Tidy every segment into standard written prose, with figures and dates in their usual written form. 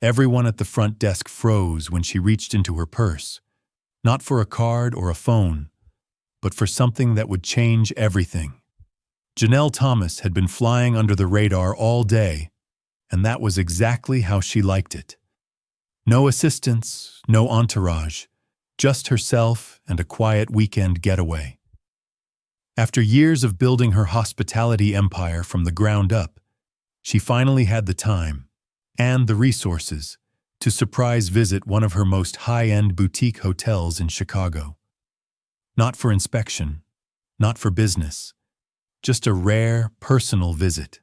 Everyone at the front desk froze when she reached into her purse, not for a card or a phone, but for something that would change everything. Janelle Thomas had been flying under the radar all day, and that was exactly how she liked it. No assistants, no entourage, just herself and a quiet weekend getaway. After years of building her hospitality empire from the ground up, she finally had the time and the resources to surprise visit one of her most high-end boutique hotels in Chicago. Not for inspection, not for business, just a rare, personal visit.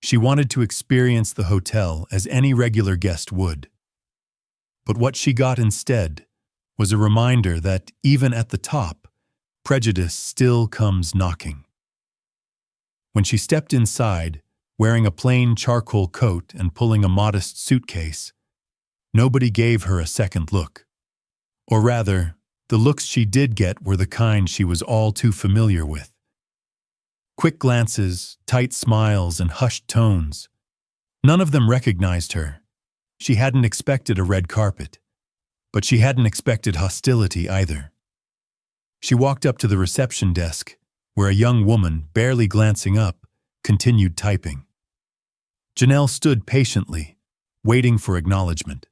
She wanted to experience the hotel as any regular guest would. But what she got instead was a reminder that, even at the top, prejudice still comes knocking. When she stepped inside, wearing a plain charcoal coat and pulling a modest suitcase, nobody gave her a second look. Or rather, the looks she did get were the kind she was all too familiar with. Quick glances, tight smiles, and hushed tones. None of them recognized her. She hadn't expected a red carpet, but she hadn't expected hostility either. She walked up to the reception desk, where a young woman, barely glancing up, continued typing. Janelle stood patiently, waiting for acknowledgement.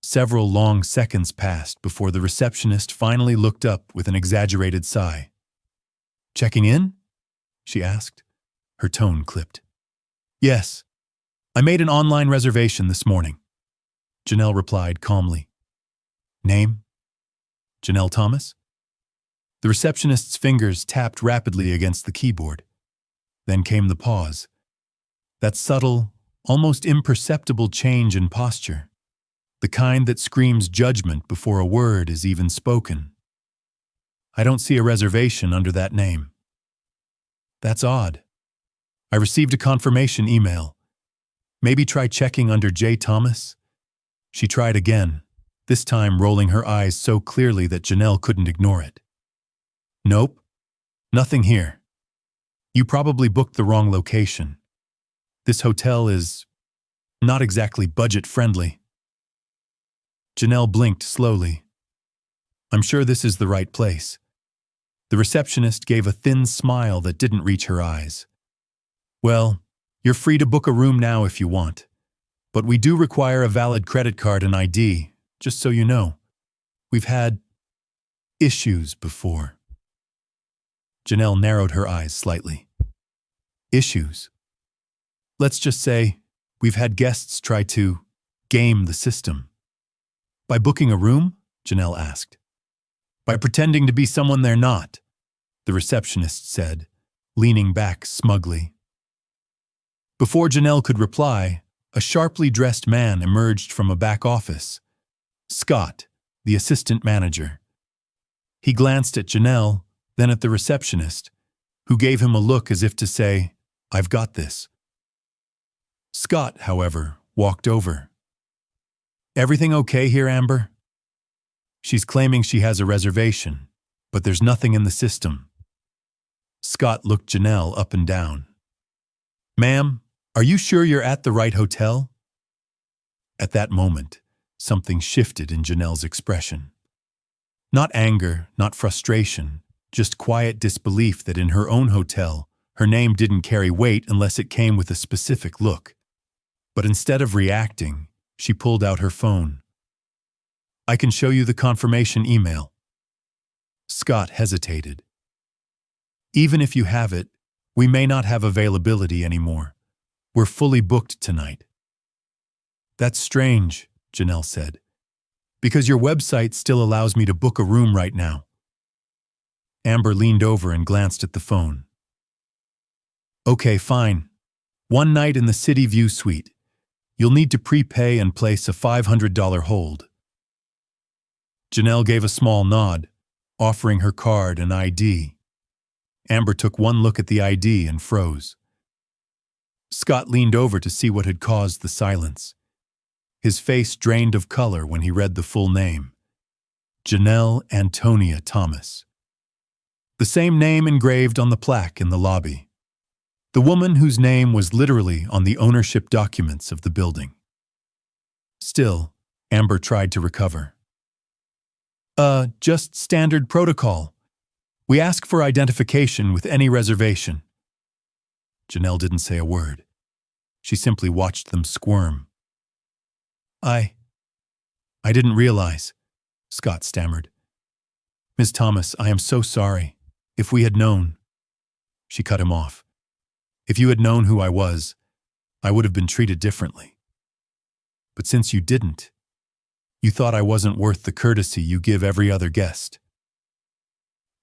Several long seconds passed before the receptionist finally looked up with an exaggerated sigh. "Checking in?" she asked. Her tone clipped. "Yes. I made an online reservation this morning," Janelle replied calmly. "Name?" "Janelle Thomas?" The receptionist's fingers tapped rapidly against the keyboard. Then came the pause. That subtle, almost imperceptible change in posture. The kind that screams judgment before a word is even spoken. "I don't see a reservation under that name." "That's odd. I received a confirmation email. Maybe try checking under J. Thomas?" She tried again, this time rolling her eyes so clearly that Janelle couldn't ignore it. "Nope. Nothing here. You probably booked the wrong location. This hotel is not exactly budget-friendly." Janelle blinked slowly. "I'm sure this is the right place." The receptionist gave a thin smile that didn't reach her eyes. "Well, you're free to book a room now if you want, but we do require a valid credit card and ID, just so you know. We've had issues before." Janelle narrowed her eyes slightly. "Issues? Let's just say we've had guests try to game the system." "By booking a room?" Janelle asked. "By pretending to be someone they're not," the receptionist said, leaning back smugly. Before Janelle could reply, a sharply dressed man emerged from a back office. Scott, the assistant manager. He glanced at Janelle, then at the receptionist, who gave him a look as if to say, "I've got this." Scott, however, walked over. "Everything okay here, Amber?" "She's claiming she has a reservation, but there's nothing in the system." Scott looked Janelle up and down. "Ma'am, are you sure you're at the right hotel?" At that moment, something shifted in Janelle's expression. Not anger, not frustration, just quiet disbelief that in her own hotel, her name didn't carry weight unless it came with a specific look. But instead of reacting, she pulled out her phone. "I can show you the confirmation email." Scott hesitated. "Even if you have it, we may not have availability anymore. We're fully booked tonight." "That's strange," Janelle said, "because your website still allows me to book a room right now." Amber leaned over and glanced at the phone. "Okay, fine. One night in the City View suite. You'll need to prepay and place a $500 hold." Janelle gave a small nod, offering her card and ID. Amber took one look at the ID and froze. Scott leaned over to see what had caused the silence. His face drained of color when he read the full name. Janelle Antonia Thomas. The same name engraved on the plaque in the lobby. The woman whose name was literally on the ownership documents of the building. Still, Amber tried to recover. Just standard protocol. We ask for identification with any reservation." Janelle didn't say a word. She simply watched them squirm. I didn't realize," Scott stammered. "Ms. Thomas, I am so sorry. If we had known—" She cut him off. "If you had known who I was, I would have been treated differently. But since you didn't, you thought I wasn't worth the courtesy you give every other guest."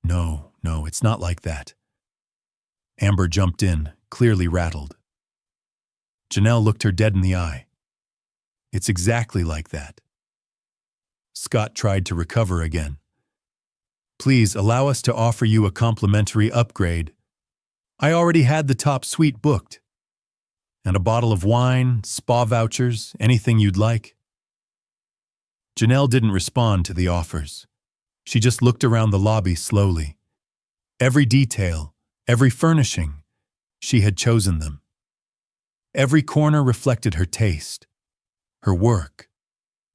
No, it's not like that." Amber jumped in, clearly rattled. Janelle looked her dead in the eye. "It's exactly like that." Scott tried to recover again. "Please allow us to offer you a complimentary upgrade. I already had the top suite booked. And a bottle of wine, spa vouchers, anything you'd like." Janelle didn't respond to the offers. She just looked around the lobby slowly. Every detail, every furnishing, she had chosen them. Every corner reflected her taste, her work,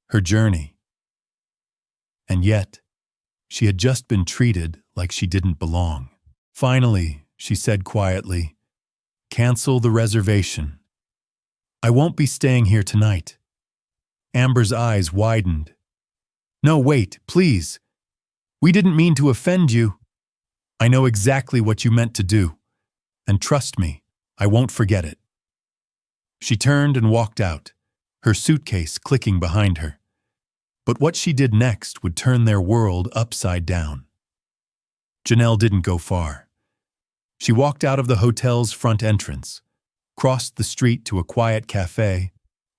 her journey. And yet, she had just been treated like she didn't belong. Finally, she said quietly, "Cancel the reservation. I won't be staying here tonight." Amber's eyes widened. "No, wait, please. We didn't mean to offend you. I know exactly what you meant to do. And trust me, I won't forget it." She turned and walked out, her suitcase clicking behind her. But what she did next would turn their world upside down. Janelle didn't go far. She walked out of the hotel's front entrance, crossed the street to a quiet cafe,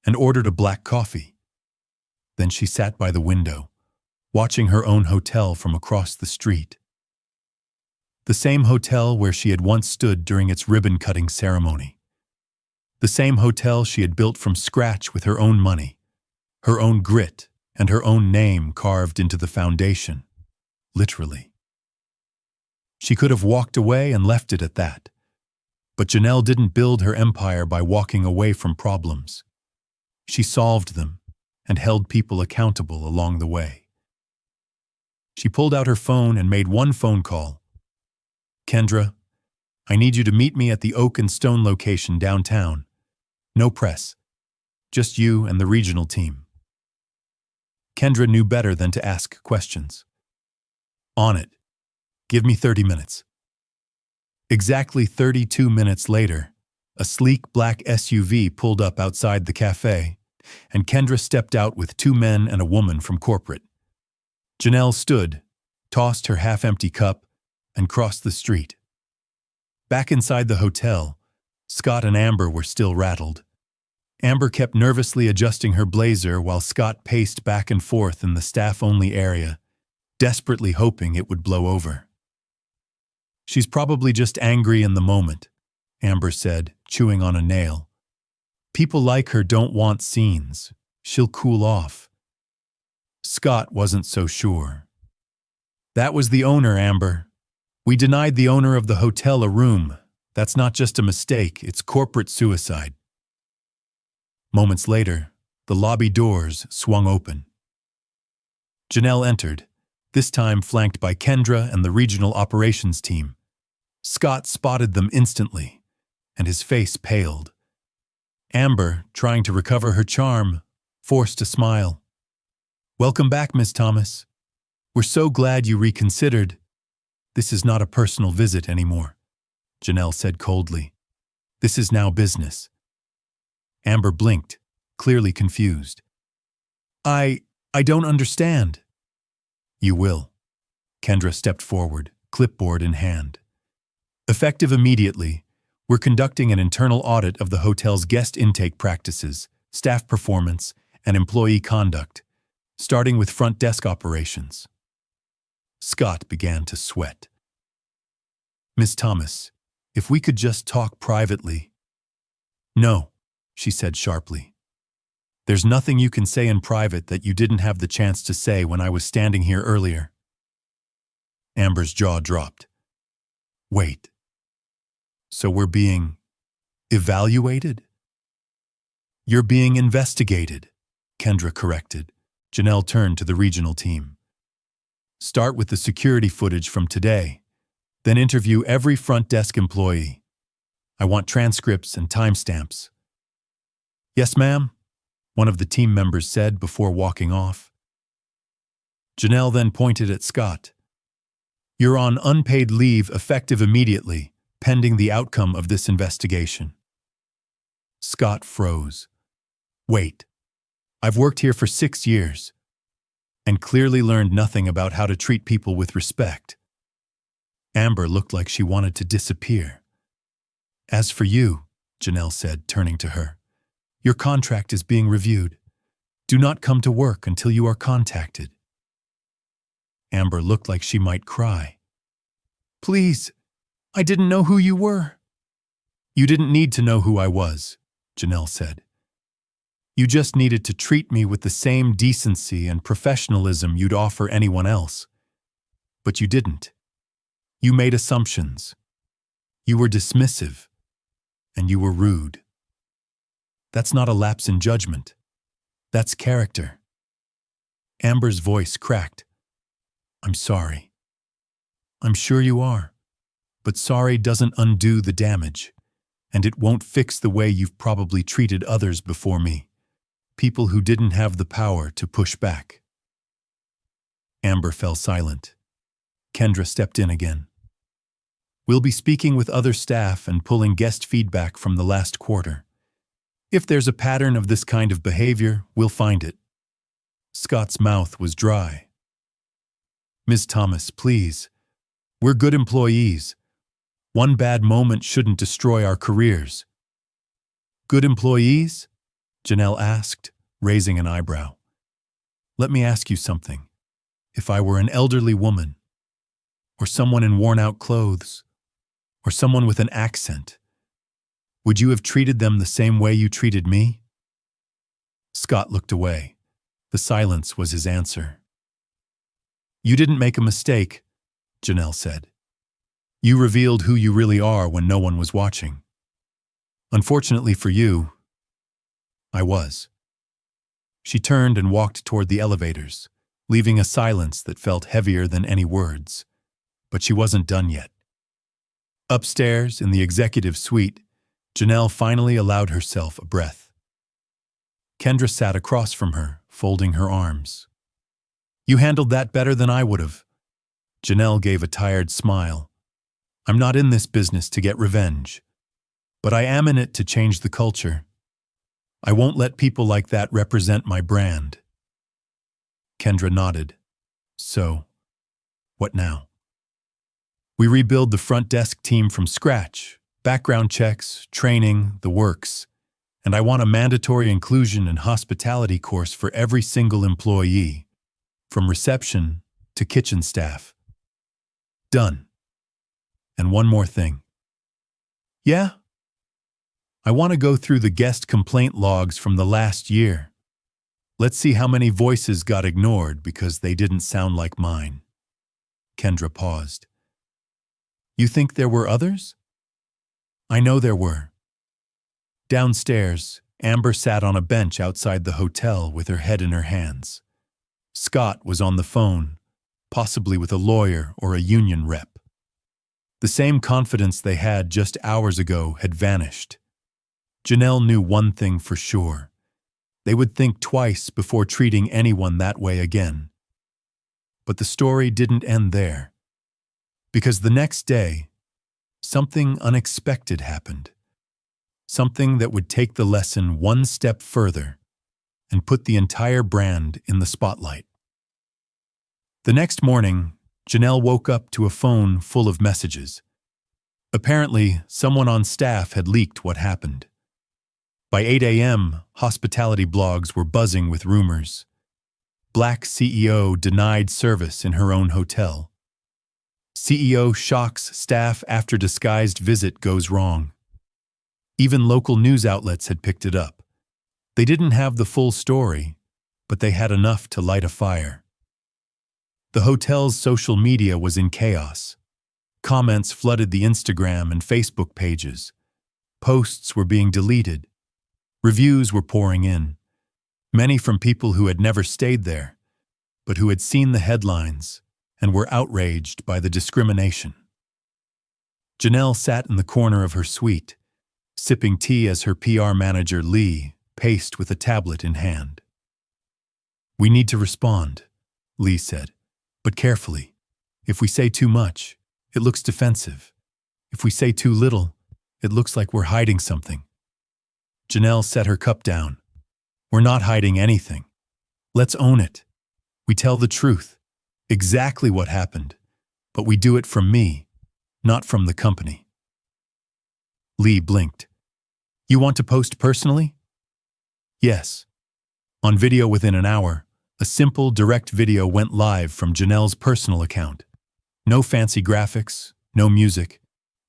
and ordered a black coffee. Then she sat by the window, watching her own hotel from across the street. The same hotel where she had once stood during its ribbon-cutting ceremony. The same hotel she had built from scratch with her own money, her own grit, and her own name carved into the foundation, literally. She could have walked away and left it at that. But Janelle didn't build her empire by walking away from problems. She solved them and held people accountable along the way. She pulled out her phone and made one phone call. "Kendra, I need you to meet me at the Oak and Stone location downtown. No press. Just you and the regional team." Kendra knew better than to ask questions. "On it. Give me 30 minutes." Exactly 32 minutes later, a sleek black SUV pulled up outside the cafe, and Kendra stepped out with 2 men and a woman from corporate. Janelle stood, tossed her half-empty cup, and crossed the street. Back inside the hotel, Scott and Amber were still rattled. Amber kept nervously adjusting her blazer while Scott paced back and forth in the staff-only area, desperately hoping it would blow over. "She's probably just angry in the moment," Amber said, chewing on a nail. "People like her don't want scenes. She'll cool off." Scott wasn't so sure. "That was the owner, Amber. We denied the owner of the hotel a room. That's not just a mistake, it's corporate suicide." Moments later, the lobby doors swung open. Janelle entered, this time flanked by Kendra and the regional operations team. Scott spotted them instantly, and his face paled. Amber, trying to recover her charm, forced a smile. "Welcome back, Miss Thomas. We're so glad you reconsidered." "This is not a personal visit anymore," Janelle said coldly. "This is now business." Amber blinked, clearly confused. I don't understand." "You will." Kendra stepped forward, clipboard in hand. "Effective immediately, we're conducting an internal audit of the hotel's guest intake practices, staff performance, and employee conduct, starting with front desk operations." Scott began to sweat. "Miss Thomas, if we could just talk privately." "No," she said sharply. "There's nothing you can say in private that you didn't have the chance to say when I was standing here earlier." Amber's jaw dropped. "Wait. So we're being evaluated?" "You're being investigated," Kendra corrected. Janelle turned to the regional team. Start with the security footage from today, then interview every front desk employee. I want transcripts and timestamps. Yes, ma'am, one of the team members said before walking off. Janelle then pointed at Scott. You're on unpaid leave effective immediately, pending the outcome of this investigation. Scott froze. Wait, I've worked here for 6 years and clearly learned nothing about how to treat people with respect. Amber looked like she wanted to disappear. As for you, Janelle said, turning to her, your contract is being reviewed. Do not come to work until you are contacted. Amber looked like she might cry. Please, I didn't know who you were. You didn't need to know who I was, Janelle said. You just needed to treat me with the same decency and professionalism you'd offer anyone else. But you didn't. You made assumptions. You were dismissive. And you were rude. That's not a lapse in judgment. That's character. Amber's voice cracked. I'm sorry. I'm sure you are. But sorry doesn't undo the damage, and it won't fix the way you've probably treated others before me, people who didn't have the power to push back. Amber fell silent. Kendra stepped in again. We'll be speaking with other staff and pulling guest feedback from the last quarter. If there's a pattern of this kind of behavior, we'll find it. Scott's mouth was dry. Ms. Thomas, please. We're good employees. One bad moment shouldn't destroy our careers. Good employees? Janelle asked, raising an eyebrow. Let me ask you something. If I were an elderly woman, or someone in worn-out clothes, or someone with an accent, would you have treated them the same way you treated me? Scott looked away. The silence was his answer. You didn't make a mistake, Janelle said. You revealed who you really are when no one was watching. Unfortunately for you, I was. She turned and walked toward the elevators, leaving a silence that felt heavier than any words. But she wasn't done yet. Upstairs, in the executive suite, Janelle finally allowed herself a breath. Kendra sat across from her, folding her arms. You handled that better than I would have. Janelle gave a tired smile. I'm not in this business to get revenge, but I am in it to change the culture. I won't let people like that represent my brand. Kendra nodded. So, what now? We rebuild the front desk team from scratch, background checks, training, the works, and I want a mandatory inclusion and hospitality course for every single employee, from reception to kitchen staff. Done. And one more thing. Yeah? I want to go through the guest complaint logs from the last year. Let's see how many voices got ignored because they didn't sound like mine. Kendra paused. You think there were others? I know there were. Downstairs, Amber sat on a bench outside the hotel with her head in her hands. Scott was on the phone, possibly with a lawyer or a union rep. The same confidence they had just hours ago had vanished. Janelle knew one thing for sure. They would think twice before treating anyone that way again. But the story didn't end there. Because the next day, something unexpected happened. Something that would take the lesson one step further and put the entire brand in the spotlight. The next morning, Janelle woke up to a phone full of messages. Apparently, someone on staff had leaked what happened. By 8 a.m., hospitality blogs were buzzing with rumors. Black CEO denied service in her own hotel. CEO shocks staff after disguised visit goes wrong. Even local news outlets had picked it up. They didn't have the full story, but they had enough to light a fire. The hotel's social media was in chaos. Comments flooded the Instagram and Facebook pages. Posts were being deleted. Reviews were pouring in. Many from people who had never stayed there, but who had seen the headlines and were outraged by the discrimination. Janelle sat in the corner of her suite, sipping tea as her PR manager Lee paced with a tablet in hand. "We need to respond," Lee said, "but carefully. If we say too much, it looks defensive. If we say too little, it looks like we're hiding something." Janelle set her cup down. "We're not hiding anything. Let's own it. We tell the truth, exactly what happened, but we do it from me, not from the company." Lee blinked. "You want to post personally?" "Yes." On video within an hour, a simple, direct video went live from Janelle's personal account. No fancy graphics, no music,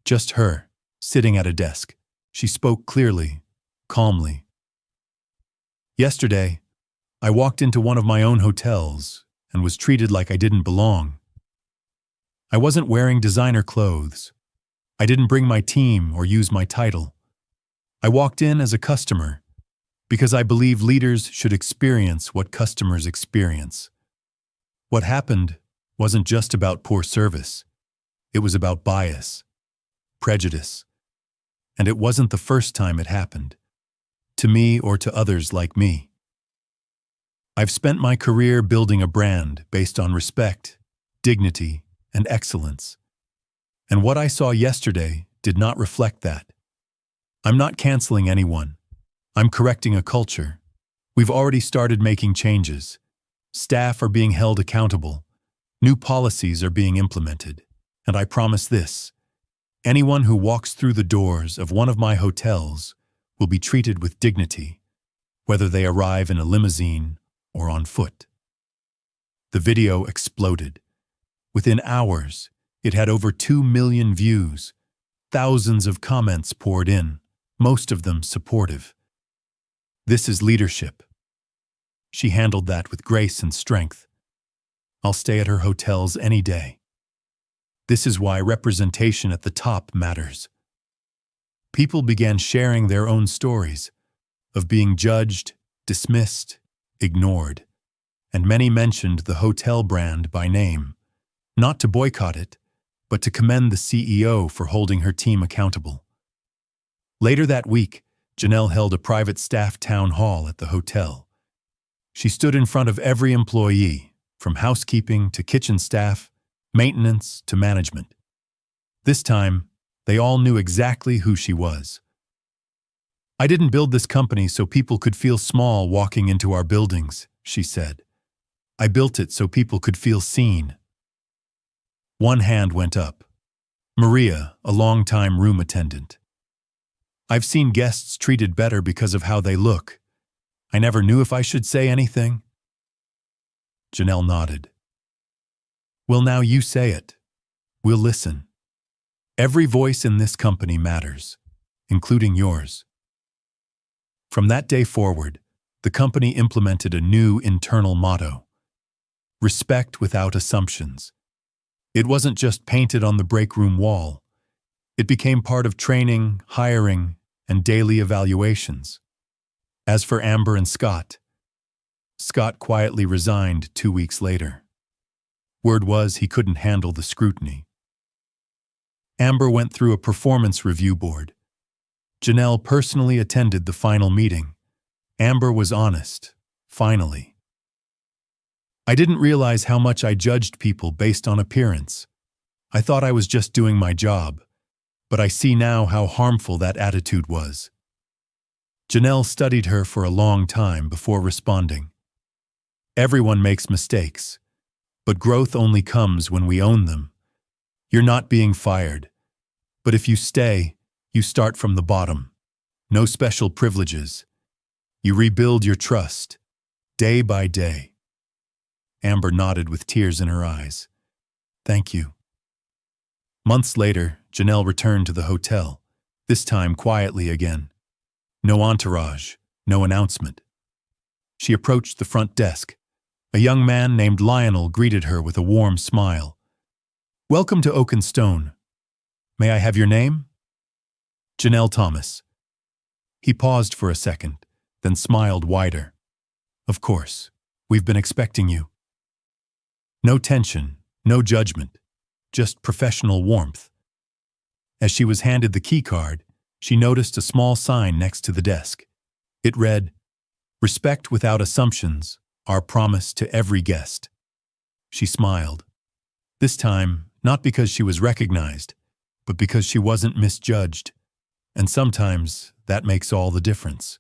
just her, sitting at a desk. She spoke clearly, calmly. "Yesterday, I walked into one of my own hotels and was treated like I didn't belong. I wasn't wearing designer clothes. I didn't bring my team or use my title. I walked in as a customer because I believe leaders should experience what customers experience. What happened wasn't just about poor service. It was about bias, prejudice. And it wasn't the first time it happened, to me or to others like me. I've spent my career building a brand based on respect, dignity, and excellence. And what I saw yesterday did not reflect that. I'm not canceling anyone. I'm correcting a culture. We've already started making changes. Staff are being held accountable. New policies are being implemented. And I promise this: anyone who walks through the doors of one of my hotels will be treated with dignity, whether they arrive in a limousine or on foot. The video exploded. Within hours, it had over 2 million views. Thousands of comments poured in, most of them supportive. This is leadership. She handled that with grace and strength. I'll stay at her hotels any day. This is why representation at the top matters. People began sharing their own stories of being judged, dismissed, ignored, and many mentioned the hotel brand by name, not to boycott it, but to commend the CEO for holding her team accountable. Later that week, Janelle held a private staff town hall at the hotel. She stood in front of every employee, from housekeeping to kitchen staff, maintenance to management. This time, they all knew exactly who she was. "I didn't build this company so people could feel small walking into our buildings," she said. "I built it so people could feel seen." One hand went up. Maria, a long-time room attendant. "I've seen guests treated better because of how they look. I never knew if I should say anything." Janelle nodded. "Well, now you say it. We'll listen. Every voice in this company matters, including yours." From that day forward, the company implemented a new internal motto: respect without assumptions. It wasn't just painted on the break room wall. It became part of training, hiring, and daily evaluations. As for Amber and Scott quietly resigned 2 weeks later. Word was he couldn't handle the scrutiny. Amber went through a performance review board. Janelle personally attended the final meeting. Amber was honest, finally. "I didn't realize how much I judged people based on appearance. I thought I was just doing my job, but I see now how harmful that attitude was." Janelle studied her for a long time before responding. "Everyone makes mistakes, but growth only comes when we own them. You're not being fired, but if you stay, you start from the bottom. No special privileges. You rebuild your trust, day by day." Amber nodded with tears in her eyes. "Thank you." Months later, Janelle returned to the hotel, this time quietly again. No entourage, no announcement. She approached the front desk. A young man named Lionel greeted her with a warm smile. "Welcome to Oak and Stone. May I have your name?" "Janelle Thomas." He paused for a second, then smiled wider. Of course. We've been expecting you. No tension, no judgment, just professional warmth. As she was handed the key card, she noticed a small sign next to the desk. It read, "Respect without assumptions, our promise to every guest." She smiled. This time, not because she was recognized, but because she wasn't misjudged. And sometimes that makes all the difference.